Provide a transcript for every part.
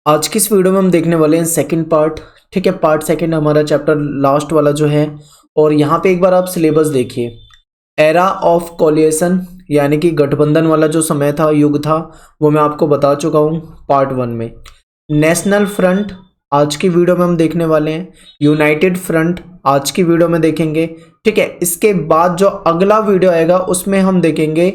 आज की इस वीडियो में हम देखने वाले हैं सेकंड पार्ट। ठीक है, पार्ट सेकंड हमारा चैप्टर लास्ट वाला जो है। और यहाँ पे एक बार आप सिलेबस देखिए। एरा ऑफ कोलिएशन यानी कि गठबंधन वाला जो समय था, युग था, वो मैं आपको बता चुका हूँ पार्ट वन में। नेशनल फ्रंट आज की वीडियो में हम देखने वाले हैं। यूनाइटेड फ्रंट आज की वीडियो में देखेंगे। ठीक है, इसके बाद जो अगला वीडियो आएगा उसमें हम देखेंगे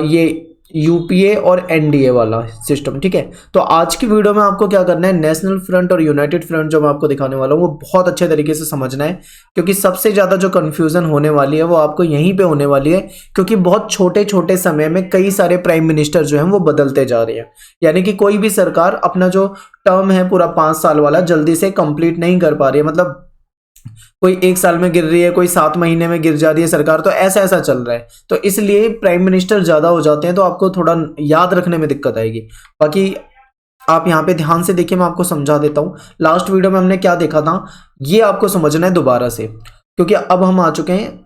ये यूपीए और एनडीए वाला सिस्टम। ठीक है, तो आज की वीडियो में आपको क्या करना है, नेशनल फ्रंट और यूनाइटेड फ्रंट जो मैं आपको दिखाने वाला हूँ वो बहुत अच्छे तरीके से समझना है, क्योंकि सबसे ज़्यादा जो कन्फ्यूज़न होने वाली है वो आपको यहीं पे होने वाली है, क्योंकि बहुत छोटे छोटे समय में कई सारे प्राइम मिनिस्टर जो हैं वो बदलते जा रहे हैं। यानी कि कोई भी सरकार अपना जो टर्म है पूरा 5 साल वाला जल्दी से कंप्लीट नहीं कर पा रही है। मतलब कोई 1 साल में गिर रही है, कोई 7 महीने में गिर जा रही है सरकार, तो ऐसा ऐसा चल रहा है। तो इसलिए प्राइम मिनिस्टर ज्यादा हो जाते हैं, तो आपको थोड़ा याद रखने में दिक्कत आएगी। बाकी आप यहाँ पे ध्यान से देखिए, मैं आपको समझा देता हूँ। लास्ट वीडियो में हमने क्या देखा था ये आपको समझना है दोबारा से, क्योंकि अब हम आ चुके हैं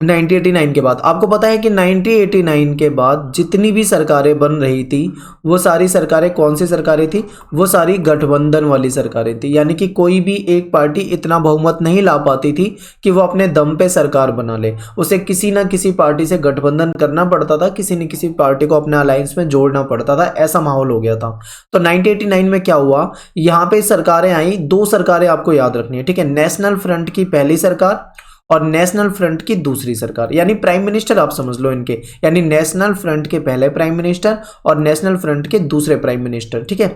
1989 के बाद। आपको पता है कि 1989 के बाद जितनी भी सरकारें बन रही थी वो सारी सरकारें कौन सी सरकारें थी, वो सारी गठबंधन वाली सरकारें थी। यानी कि कोई भी एक पार्टी इतना बहुमत नहीं ला पाती थी कि वो अपने दम पे सरकार बना ले, उसे किसी ना किसी पार्टी से गठबंधन करना पड़ता था, किसी न किसी पार्टी को अपने अलायंस में जोड़ना पड़ता था। ऐसा माहौल हो गया था। तो 1989 में क्या हुआ, यहाँ पे सरकारें आई, 2 सरकारें आपको याद रखनी है। ठीक है, नेशनल फ्रंट की पहली सरकार और नेशनल फ्रंट की दूसरी सरकार, यानी प्राइम मिनिस्टर आप समझ लो इनके, यानी नेशनल फ्रंट के पहले प्राइम मिनिस्टर और नेशनल फ्रंट के दूसरे प्राइम मिनिस्टर। ठीक है,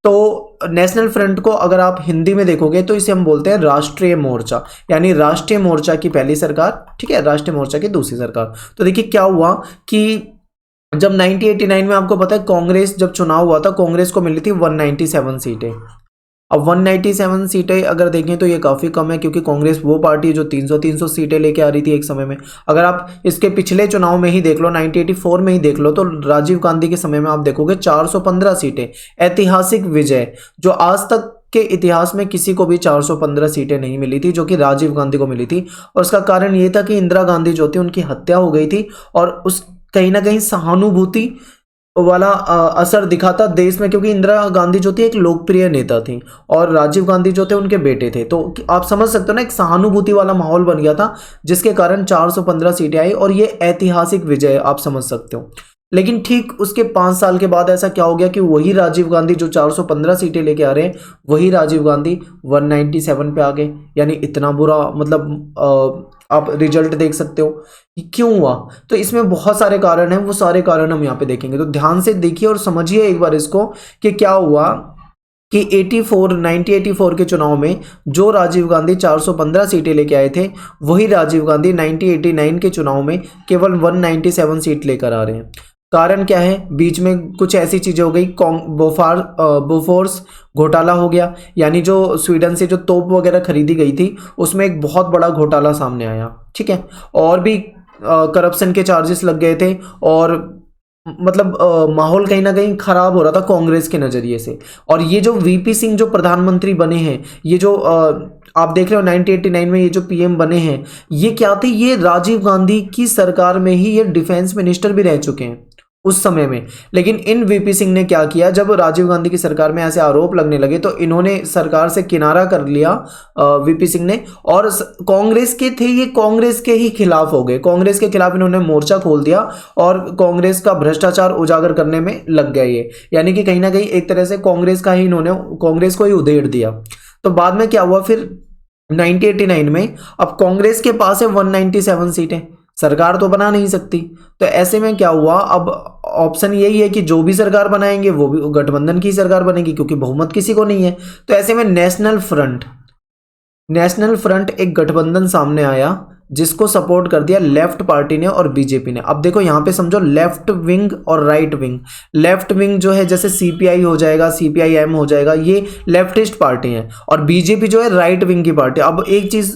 तो नेशनल फ्रंट को अगर आप हिंदी में देखोगे तो इसे हम बोलते हैं राष्ट्रीय मोर्चा, यानी राष्ट्रीय मोर्चा की पहली सरकार। ठीक है, राष्ट्रीय मोर्चा की दूसरी सरकार। तो देखिए क्या हुआ कि जब 1989 में आपको पता है कांग्रेस जब चुनाव हुआ था, कांग्रेस को मिली थी 197 सीटें। अब 197 सीटें अगर देखें तो ये काफ़ी कम है, क्योंकि कांग्रेस वो पार्टी है जो 300 सीटें लेके आ रही थी एक समय में। अगर आप इसके पिछले चुनाव में ही देख लो, 1984 में ही देख लो, तो राजीव गांधी के समय में आप देखोगे 415 सीटें। ऐतिहासिक विजय, जो आज तक के इतिहास में किसी को भी 415 सीटें नहीं मिली थी, जो कि राजीव गांधी को मिली थी। और उसका कारण ये था कि इंदिरा गांधी जो थी उनकी हत्या हो गई थी, और उस कहीं ना कहीं सहानुभूति वाला असर दिखा था देश में, क्योंकि इंदिरा गांधी जो थी एक लोकप्रिय नेता थी और राजीव गांधी जो थे उनके बेटे थे। तो आप समझ सकते हो ना, एक सहानुभूति वाला माहौल बन गया था, जिसके कारण 415 सीटें आई, और ये ऐतिहासिक विजय आप समझ सकते हो। लेकिन ठीक उसके 5 साल के बाद ऐसा क्या हो गया कि वही राजीव गांधी जो 415 सीटें लेके आ रहे हैं, वही राजीव गांधी 197 पे आ गए। यानी इतना बुरा, मतलब आप रिजल्ट देख सकते हो कि क्यों हुआ। तो इसमें बहुत सारे कारण हैं, वो सारे कारण हम यहाँ पे देखेंगे। तो ध्यान से देखिए और समझिए एक बार इसको कि क्या हुआ कि 1984 के चुनाव में जो राजीव गांधी 415 सीटें लेके आए थे, वही राजीव गांधी 1989 के चुनाव में केवल 197 सीट लेकर आ रहे हैं। कारण क्या है, बीच में कुछ ऐसी चीजें हो गई, बोफोर्स घोटाला हो गया, यानी जो स्वीडन से जो तोप वगैरह खरीदी गई थी उसमें एक बहुत बड़ा घोटाला सामने आया। ठीक है, और भी करप्शन के चार्जेस लग गए थे, और मतलब माहौल कहीं ना कहीं खराब हो रहा था कांग्रेस के नजरिए से। और ये जो वीपी सिंह जो प्रधानमंत्री बने हैं, ये जो आप देख रहे हो 1989 में ये जो पीएम बने हैं, ये क्या थे, ये राजीव गांधी की सरकार में ही ये डिफेंस मिनिस्टर भी रह चुके हैं उस समय में। लेकिन इन वीपी सिंह ने क्या किया, जब राजीव गांधी की सरकार में ऐसे आरोप लगने लगे तो इन्होंने सरकार से किनारा कर लिया वीपी सिंह ने, और कांग्रेस के थे ये कांग्रेस के ही खिलाफ हो गए। कांग्रेस के खिलाफ इन्होंने मोर्चा खोल दिया और कांग्रेस का भ्रष्टाचार उजागर करने में लग गए ये। यानी कि कहीं ना कहीं एक तरह से कांग्रेस का ही इन्होंने कांग्रेस को ही उधेड़ दिया। तो बाद में क्या हुआ फिर 1989 में, अब कांग्रेस के पास है 197 सीटें, सरकार तो बना नहीं सकती। तो ऐसे में क्या हुआ, अब ऑप्शन यही है कि जो भी सरकार बनाएंगे वो भी गठबंधन की सरकार बनेगी, क्योंकि बहुमत किसी को नहीं है। तो ऐसे में नेशनल फ्रंट एक गठबंधन सामने आया, जिसको सपोर्ट कर दिया लेफ्ट पार्टी ने और बीजेपी ने। अब देखो यहाँ पे समझो लेफ्ट विंग और राइट विंग। लेफ्ट विंग जो है जैसे सीपीआई हो जाएगा, सीपीआईएम हो जाएगा, ये लेफ्टिस्ट पार्टी हैं, और बीजेपी जो है राइट विंग की पार्टी। अब एक चीज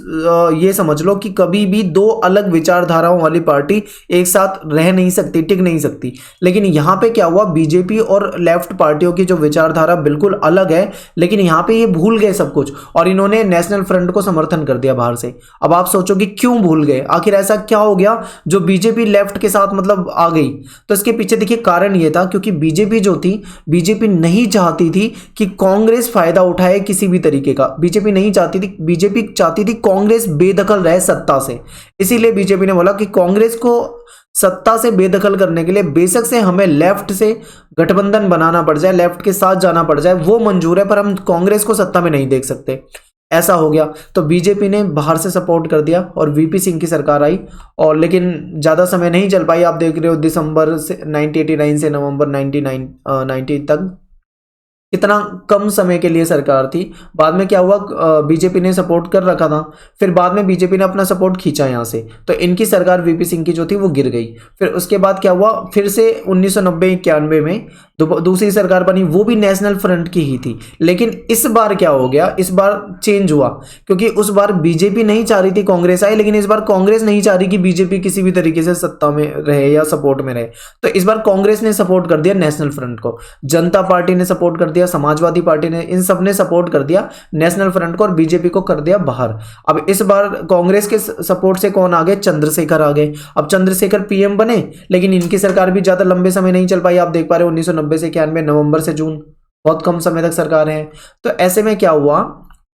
ये समझ लो कि कभी भी 2 अलग विचारधाराओं वाली पार्टी एक साथ रह नहीं सकती, टिक नहीं सकती। लेकिन यहाँ पे क्या हुआ, बीजेपी और लेफ्ट पार्टियों की जो विचारधारा बिल्कुल अलग है, लेकिन यहाँ पे ये भूल गए सब कुछ, और इन्होंने नेशनल फ्रंट को समर्थन कर दिया बाहर से। अब आप सोचो कि क्यों भूल गए? आखिर ऐसा क्या हो गया जो बीजेपी लेफ्ट के साथ मतलब आ गई? तो इसके पीछे देखिए कारण ये था, क्योंकि बीजेपी जो थी, बीजेपी नहीं चाहती थी कि कांग्रेस फायदा उठाए किसी भी तरीके का। बीजेपी नहीं चाहती थी, बीजेपी चाहती थी कांग्रेस बेदखल रहे सत्ता से। इसीलिए बीजेपी ने बोला कि कांग्रेस को सत्ता से बेदखल करने के लिए बेशक से हमें लेफ्ट से गठबंधन बनाना पड़ जाए, लेफ्ट के साथ जाना पड़ जाए, वो मंजूर है, पर हम कांग्रेस को सत्ता में नहीं देख सकते। ऐसा हो गया तो बीजेपी ने बाहर से सपोर्ट कर दिया और वीपी सिंह की सरकार आई। और लेकिन ज़्यादा समय नहीं चल पाई। आप देख रहे हो दिसंबर से 1989 से नवंबर 1990 तक कितना कम समय के लिए सरकार थी। बाद में क्या हुआ, बीजेपी ने सपोर्ट कर रखा था, फिर बाद में बीजेपी ने अपना सपोर्ट खींचा यहाँ से, तो इनकी सरकार वीपी सिंह की जो थी वो गिर गई। फिर उसके बाद क्या हुआ, फिर से 1990-91 में दूसरी सरकार बनी, वो भी नेशनल फ्रंट की ही थी। लेकिन इस बार क्या हो गया, इस बार चेंज हुआ, क्योंकि उस बार बीजेपी नहीं चाह रही थी कांग्रेस आए, लेकिन इस बार कांग्रेस नहीं चाह रही कि बीजेपी किसी भी तरीके से सत्ता में रहे या सपोर्ट में रहे। तो इस बार कांग्रेस ने सपोर्ट कर दिया नेशनल फ्रंट को, जनता पार्टी ने सपोर्ट कर दिया, समाजवादी पार्टी ने, इन सब ने सपोर्ट कर दिया नेशनल फ्रंट को और बीजेपी को कर दिया बाहर। अब इस बार कांग्रेस के सपोर्ट से कौन आ गए, चंद्रशेखर आ गए। अब चंद्रशेखर पीएम बने, लेकिन इनकी सरकार भी ज्यादा लंबे समय नहीं चल पाई। आप देख पा रहे हो 1990 से 91, नवंबर से जून, बहुत कम समय तक सरकार है। तो ऐसे में क्या हुआ,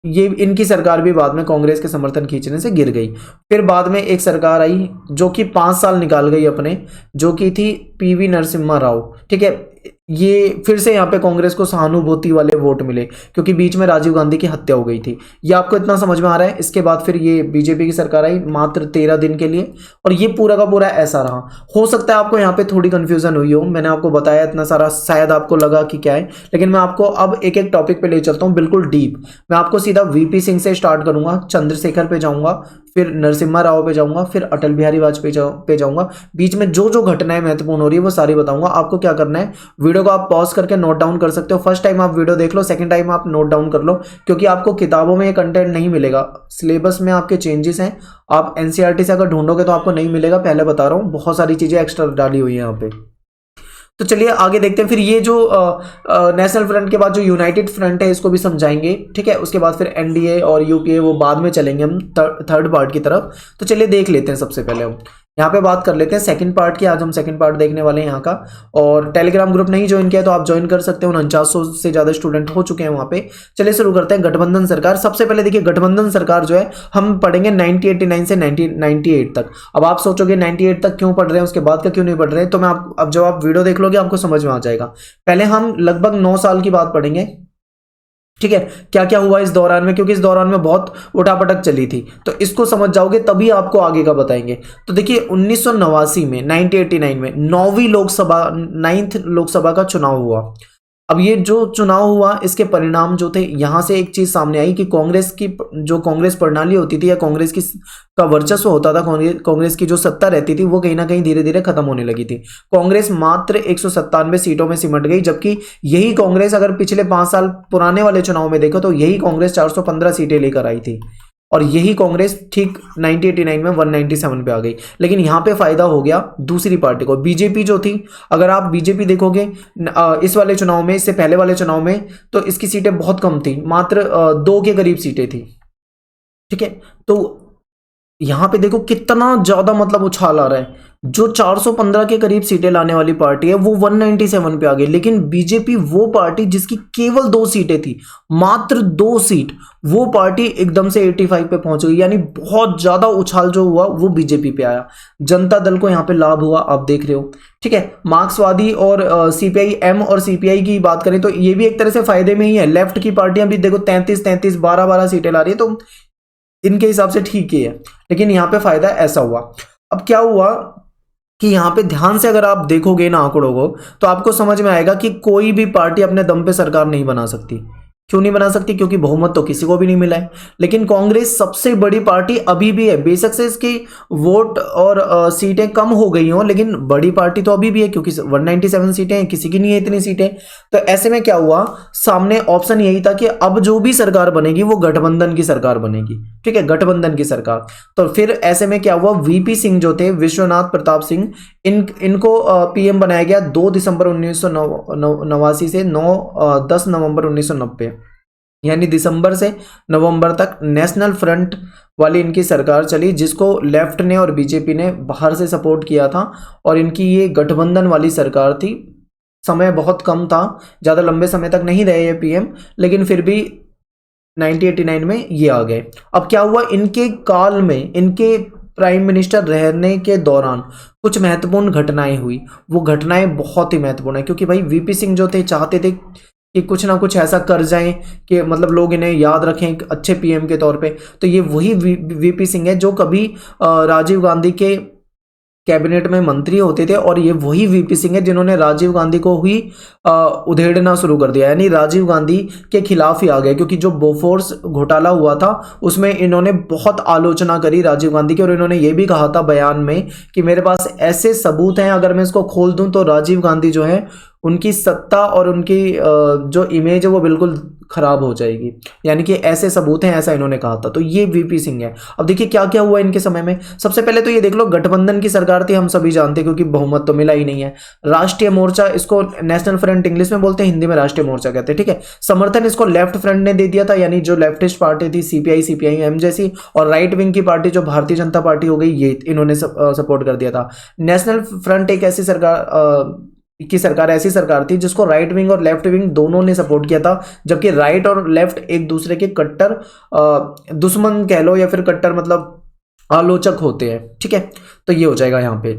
ये इनकी सरकार भी बाद में कांग्रेस के समर्थन खींचने से गिर गई। फिर बाद में एक सरकार आई जो कि 5 साल निकाल गई अपने, जो कि थी पीवी नरसिम्हा राव। ठीक है, ये फिर से यहाँ पे कांग्रेस को सहानुभूति वाले वोट मिले, क्योंकि बीच में राजीव गांधी की हत्या हो गई थी। ये आपको इतना समझ में आ रहा है। इसके बाद फिर ये बीजेपी की सरकार आई मात्र 13 दिन के लिए, और ये पूरा का पूरा ऐसा रहा। हो सकता है आपको यहाँ पे थोड़ी कंफ्यूजन हुई हो, मैंने आपको बताया इतना सारा, शायद आपको लगा कि क्या है, लेकिन मैं आपको अब एक एक टॉपिक पे ले चलता हूँ बिल्कुल डीप। मैं आपको सीधा वीपी सिंह से स्टार्ट करूंगा, चंद्रशेखर पे जाऊंगा, फिर नरसिम्हा राव पे जाऊंगा, फिर अटल बिहारी वाजपेयी पे जाऊंगा। बीच में जो जो घटनाएं महत्वपूर्ण हो रही है वो सारी बताऊंगा। आपको क्या करना है, वीडियो को आप पॉज करके नोट डाउन कर सकते हो। फर्स्ट टाइम आप वीडियो देख लो, सेकंड टाइम आप नोट डाउन कर लो, क्योंकि आपको किताबों में ये कंटेंट नहीं मिलेगा। सिलेबस में आपके चेंजेस हैं, आप एनसीईआरटी से अगर ढूंढोगे तो आपको नहीं मिलेगा, पहले बता रहा हूँ, बहुत सारी चीजें एक्स्ट्रा डाली हुई है यहाँ पे। तो चलिए आगे देखते हैं। फिर ये जो नेशनल फ्रंट के बाद जो यूनाइटेड फ्रंट है, इसको भी समझाएंगे। ठीक है, उसके बाद फिर एनडीए और यूपीए, वो बाद में चलेंगे हम थर्ड पार्ट की तरफ। तो चलिए देख लेते हैं। सबसे पहले हम यहाँ पे बात कर लेते हैं सेकंड पार्ट की। आज हम सेकंड पार्ट देखने वाले हैं यहाँ का। और टेलीग्राम ग्रुप नहीं ज्वाइन किया तो आप ज्वाइन कर सकते हो, 4900 से ज्यादा स्टूडेंट हो चुके हैं वहाँ पे। चलिए शुरू करते हैं। गठबंधन सरकार, सबसे पहले देखिए गठबंधन सरकार जो है हम पढ़ेंगे 1989 से 1998 तक। अब आप सोचोगे 98 तक क्यों पढ़ रहे हैं, उसके बाद का क्यों नहीं पढ़ रहे हैं, तो मैं अब जब आप वीडियो देख लोगे आपको समझ में आ जाएगा। पहले हम लगभग 9 साल की बात पढ़ेंगे। ठीक है, क्या क्या हुआ इस दौरान में, क्योंकि इस दौरान में बहुत उठापटक चली थी, तो इसको समझ जाओगे तभी आपको आगे का बताएंगे। तो देखिए 1989 में, 1989 में 9वीं लोकसभा, 9th लोकसभा का चुनाव हुआ। अब ये जो चुनाव हुआ, इसके परिणाम जो थे, यहां से एक चीज सामने आई कि कांग्रेस की जो कांग्रेस प्रणाली होती थी या कांग्रेस की का वर्चस्व होता था, कांग्रेस की जो सत्ता रहती थी, वो कहीं ना कहीं धीरे धीरे खत्म होने लगी थी। कांग्रेस मात्र 197 सीटों में सिमट गई, जबकि यही कांग्रेस अगर पिछले 5 साल पुराने वाले चुनाव में देखो तो यही कांग्रेस 415 सीटें लेकर आई थी, और यही कांग्रेस ठीक 1989 में 197 पे आ गई। लेकिन यहाँ पे फायदा हो गया दूसरी पार्टी को, बीजेपी जो थी। अगर आप बीजेपी देखोगे इस वाले चुनाव में, इससे पहले वाले चुनाव में, तो इसकी सीटें बहुत कम थी, मात्र 2 के करीब सीटें थी। ठीक है, तो यहां पे देखो कितना ज्यादा मतलब उछाल आ रहा है। जो 415 के करीब सीटें लाने वाली पार्टी है वो 197 पे आ गई, लेकिन बीजेपी, वो पार्टी जिसकी केवल 2 सीटें थी, मात्र 2 सीट, वो पार्टी एकदम से 85 पे पहुंच गई। यानी बहुत ज्यादा उछाल जो हुआ वो बीजेपी पे आया। जनता दल को यहाँ पे लाभ हुआ, आप देख रहे हो। ठीक है, मार्क्सवादी और सीपीआई एम और सीपीआई की बात करें तो ये भी एक तरह से फायदे में ही है। लेफ्ट की पार्टियां भी देखो 33 12 सीटें ला रही है, तो इनके हिसाब से ठीक ही है, लेकिन यहाँ पे फायदा ऐसा हुआ। अब क्या हुआ कि यहाँ पे ध्यान से अगर आप देखोगे ना आंकड़ों को, तो आपको समझ में आएगा कि कोई भी पार्टी अपने दम पे सरकार नहीं बना सकती। क्यों नहीं बना सकती, क्योंकि बहुमत तो किसी को भी नहीं मिला है। लेकिन कांग्रेस सबसे बड़ी पार्टी अभी भी है, बेशक से इसकी वोट और सीटें कम हो गई हों, लेकिन बड़ी पार्टी तो अभी भी है, क्योंकि 197 सीटें हैं, किसी की नहीं है इतनी सीटें। तो ऐसे में क्या हुआ, सामने ऑप्शन यही था कि अब जो भी सरकार बनेगी वो गठबंधन की सरकार बनेगी। ठीक है, गठबंधन की सरकार। तो फिर ऐसे में क्या हुआ, वीपी सिंह जो थे, विश्वनाथ प्रताप सिंह, इनको पीएम बनाया गया 2 दिसंबर 1989 से 10 नवंबर 1990, यानी दिसंबर से नवंबर तक नेशनल फ्रंट वाली इनकी सरकार चली, जिसको लेफ्ट ने और बीजेपी ने बाहर से सपोर्ट किया था। और इनकी ये गठबंधन वाली सरकार थी। समय बहुत कम था, ज़्यादा लंबे समय तक नहीं रहे ये पीएम, लेकिन फिर भी 1989 में ये आ गए। अब क्या हुआ, इनके काल में, इनके प्राइम मिनिस्टर रहने के दौरान कुछ महत्वपूर्ण घटनाएं हुई। वो घटनाएं बहुत ही महत्वपूर्ण है, क्योंकि भाई वीपी सिंह जो थे चाहते थे कि कुछ ना कुछ ऐसा कर जाएं कि मतलब लोग इन्हें याद रखें एक अच्छे पीएम के तौर पे। तो ये वही वीपी सिंह है जो कभी राजीव गांधी के कैबिनेट में मंत्री होते थे, और ये वही वीपी सिंह है जिन्होंने राजीव गांधी को ही उधेड़ना शुरू कर दिया, यानी राजीव गांधी के खिलाफ ही आ गए। क्योंकि जो बोफोर्स घोटाला हुआ था उसमें इन्होंने बहुत आलोचना करी राजीव गांधी की, और इन्होंने ये भी कहा था बयान में कि मेरे पास ऐसे सबूत हैं, अगर मैं इसको खोल दूं तो राजीव गांधी जो है उनकी सत्ता और उनकी जो इमेज है वो बिल्कुल खराब हो जाएगी, यानी कि ऐसे सबूत हैं, ऐसा इन्होंने कहा था। तो ये वीपी सिंह है। अब देखिए क्या क्या हुआ इनके समय में। सबसे पहले तो ये देख लो, गठबंधन की सरकार थी, हम सभी जानते हैं, क्योंकि बहुमत तो मिला ही नहीं है। राष्ट्रीय मोर्चा, इसको नेशनल फ्रंट इंग्लिश में बोलते हैं, हिंदी में राष्ट्रीय मोर्चा कहते हैं, ठीक है। समर्थन इसको लेफ्ट फ्रंट ने दे दिया था, यानी जो लेफ्टिस्ट पार्टी थी सीपीआई सीपीआईएम जैसी, और राइट विंग की पार्टी जो भारतीय जनता पार्टी हो गई, ये इन्होंने सपोर्ट कर दिया था। नेशनल फ्रंट एक ऐसी सरकार ऐसी सरकार थी जिसको राइट विंग और लेफ्ट विंग दोनों ने सपोर्ट किया था, जबकि राइट और लेफ्ट एक दूसरे के कट्टर दुश्मन कह लो, या फिर कट्टर मतलब आलोचक होते हैं, ठीक है। तो ये हो जाएगा यहाँ पे।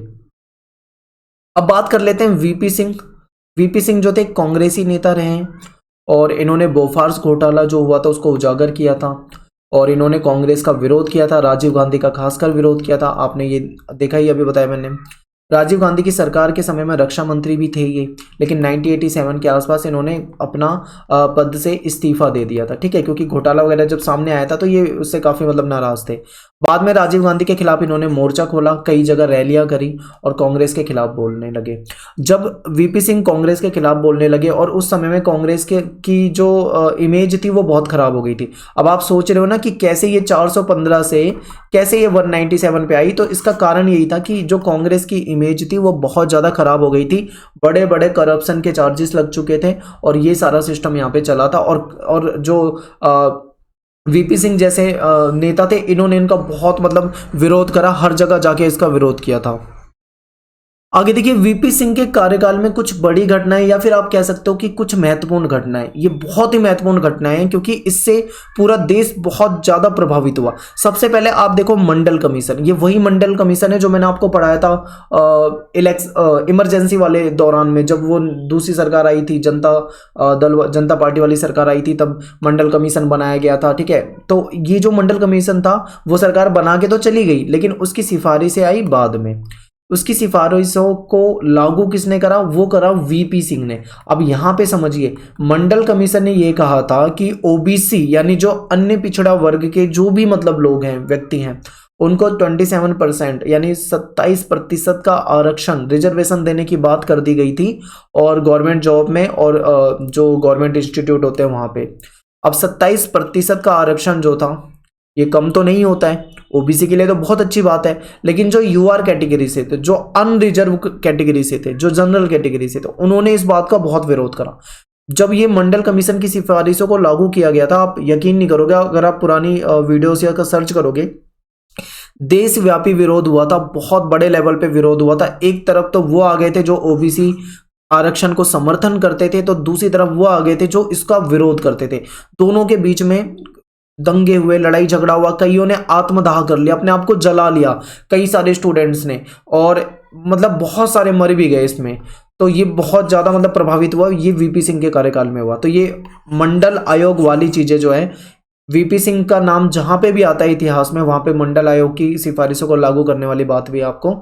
अब बात कर लेते हैं वीपी सिंह। वीपी सिंह जो थे कांग्रेसी नेता रहे हैं, और इन्होंने बोफोर्स घोटाला जो हुआ था उसको उजागर किया था, और इन्होंने कांग्रेस का विरोध किया था, राजीव गांधी का खासकर विरोध किया था। आपने ये देखा ही, अभी बताया मैंने। राजीव गांधी की सरकार के समय में रक्षा मंत्री भी थे ये, लेकिन 1987 के आसपास इन्होंने अपना पद से इस्तीफा दे दिया था, ठीक है, क्योंकि घोटाला वगैरह जब सामने आया था तो ये उससे काफ़ी मतलब नाराज थे। बाद में राजीव गांधी के खिलाफ इन्होंने मोर्चा खोला, कई जगह रैलियां करी, और कांग्रेस के खिलाफ बोलने लगे। जब वीपी सिंह कांग्रेस के खिलाफ बोलने लगे, और उस समय में कांग्रेस की जो इमेज थी वो बहुत खराब हो गई थी। अब आप सोच रहे हो ना कि कैसे ये 415 से कैसे ये 197 पे आई, तो इसका कारण यही था कि जो कांग्रेस की इमेज थी वो बहुत ज़्यादा खराब हो गई थी। बड़े बड़े करप्शन के चार्जेस लग चुके थे, और ये सारा सिस्टम यहाँ पे चला था। और जो वीपी सिंह जैसे नेता थे, इन्होंने इनका बहुत मतलब विरोध करा, हर जगह जाके इसका विरोध किया था। आगे देखिए, वीपी सिंह के कार्यकाल में कुछ बड़ी घटनाएं, या फिर आप कह सकते हो कि कुछ महत्वपूर्ण घटनाएं, ये बहुत ही महत्वपूर्ण घटनाएं हैं, क्योंकि इससे पूरा देश बहुत ज्यादा प्रभावित हुआ। सबसे पहले आप देखो मंडल कमीशन, ये वही मंडल कमीशन है जो मैंने आपको पढ़ाया था इमरजेंसी वाले दौरान में, जब वो दूसरी सरकार आई थी, जनता पार्टी वाली सरकार आई थी, तब मंडल कमीशन बनाया गया था, ठीक है। तो ये जो मंडल कमीशन था वो सरकार बना के तो चली गई, लेकिन उसकी सिफारिशें आई बाद में। उसकी सिफारिशों को लागू किसने करा, वो करा वीपी सिंह ने। अब यहाँ पे समझिए, मंडल कमीशन ने ये कहा था कि ओबीसी यानी जो अन्य पिछड़ा वर्ग के जो भी मतलब लोग हैं, व्यक्ति हैं, उनको 27% यानी 27% का आरक्षण, रिजर्वेशन देने की बात कर दी गई थी, और गवर्नमेंट जॉब में और जो गवर्नमेंट इंस्टीट्यूट होते हैं वहाँ पे। अब 27% का आरक्षण जो था ये कम तो नहीं होता है, ओबीसी के लिए तो बहुत अच्छी बात है, लेकिन जो यूआर कैटेगरी से थे, जो अनरिजर्व कैटेगरी से थे, जो जनरल कैटेगरी से थे, उन्होंने इस बात का बहुत विरोध करा। जब ये मंडल कमीशन की सिफारिशों को लागू किया गया था, आप यकीन नहीं करोगे, अगर आप पुरानी वीडियोस या सर्च करोगे, देशव्यापी विरोध हुआ था, बहुत बड़े लेवल पे विरोध हुआ था। एक तरफ तो वो आ गए थे जो ओबीसी आरक्षण को समर्थन करते थे, तो दूसरी तरफ वो आ गए थे जो इसका विरोध करते थे। दोनों के बीच में दंगे हुए, लड़ाई झगड़ा हुआ, कईयों ने आत्मदाह कर लिया, अपने आप को जला लिया, कई सारे स्टूडेंट्स ने, और मतलब बहुत सारे मर भी गए इसमें। तो ये बहुत ज़्यादा मतलब प्रभावित हुआ, ये वीपी सिंह के कार्यकाल में हुआ। तो ये मंडल आयोग वाली चीज़ें जो है, वीपी सिंह का नाम जहाँ पे भी आता है इतिहास में, वहाँ पे मंडल आयोग की सिफारिशों को लागू करने वाली बात भी आपको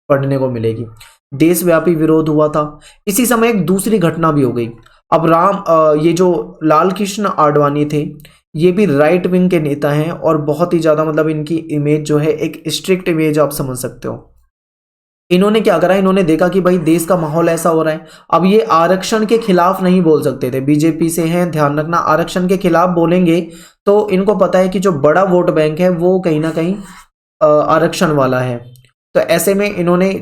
पढ़ने को मिलेगी। देशव्यापी विरोध हुआ था। इसी समय एक दूसरी घटना भी हो गई। अब ये जो लाल कृष्ण आडवाणी थे, ये भी राइट विंग के नेता हैं, और बहुत ही ज़्यादा मतलब इनकी इमेज जो है एक स्ट्रिक्ट इमेज आप समझ सकते हो। इन्होंने क्या करा, इन्होंने देखा कि भाई देश का माहौल ऐसा हो रहा है, अब ये आरक्षण के खिलाफ नहीं बोल सकते थे, बीजेपी से हैं, ध्यान रखना, आरक्षण के खिलाफ बोलेंगे तो इनको पता है कि जो बड़ा वोट बैंक है वो कहीं ना कहीं आरक्षण वाला है। तो ऐसे में इन्होंने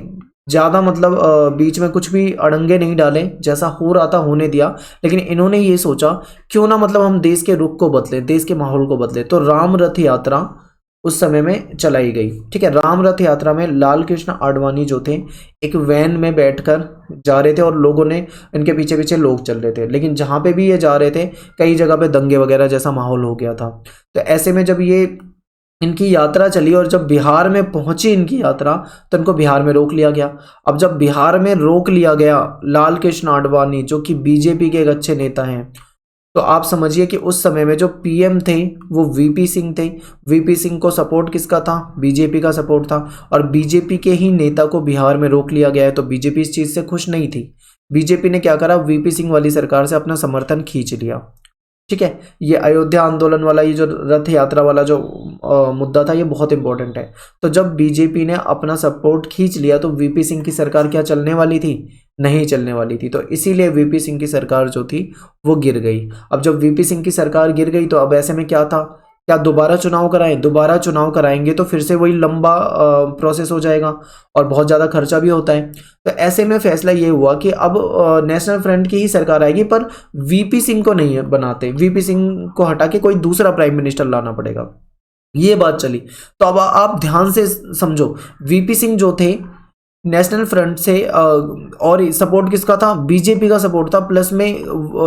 ज़्यादा मतलब बीच में कुछ भी अड़ंगे नहीं डाले, जैसा हो रहा था होने दिया। लेकिन इन्होंने ये सोचा क्यों ना मतलब हम देश के रुख को बदले, देश के माहौल को बदले। तो राम रथ यात्रा उस समय में चलाई गई। ठीक है, राम रथ यात्रा में लाल कृष्ण आडवाणी जो थे एक वैन में बैठकर जा रहे थे और लोगों ने इनके पीछे पीछे लोग चल रहे थे, लेकिन जहाँ पे भी ये जा रहे थे कई जगह पे दंगे वगैरह जैसा माहौल हो गया था। तो ऐसे में जब ये इनकी यात्रा चली और जब बिहार में पहुंची इनकी यात्रा, तो इनको बिहार में रोक लिया गया। अब जब बिहार में रोक लिया गया लाल कृष्ण आडवाणी जो कि बीजेपी के एक अच्छे नेता हैं, तो आप समझिए कि उस समय में जो पीएम थे वो वीपी सिंह थे। वीपी सिंह को सपोर्ट किसका था? बीजेपी का सपोर्ट था। और बीजेपी के ही नेता को बिहार में रोक लिया गया है, तो बीजेपी इस चीज़ से खुश नहीं थी। बीजेपी ने क्या करा? वीपी सिंह वाली सरकार से अपना समर्थन खींच लिया। ठीक है, ये अयोध्या आंदोलन वाला, ये जो रथ यात्रा वाला जो मुद्दा था, ये बहुत इंपॉर्टेंट है। तो जब बीजेपी ने अपना सपोर्ट खींच लिया तो वीपी सिंह की सरकार क्या चलने वाली थी? नहीं चलने वाली थी। तो इसीलिए वीपी सिंह की सरकार जो थी वो गिर गई। अब जब वीपी सिंह की सरकार गिर गई तो अब ऐसे में क्या था? क्या दोबारा चुनाव कराएं? दोबारा चुनाव कराएंगे तो फिर से वही लंबा प्रोसेस हो जाएगा और बहुत ज़्यादा खर्चा भी होता है। तो ऐसे में फैसला ये हुआ कि अब नेशनल फ्रंट की ही सरकार आएगी, पर वीपी सिंह को नहीं बनाते, वीपी सिंह को हटा के कोई दूसरा प्राइम मिनिस्टर लाना पड़ेगा। ये बात चली। तो अब आप ध्यान से समझो, वीपी सिंह जो थे नेशनल फ्रंट से और सपोर्ट किसका था? बीजेपी का सपोर्ट था, प्लस में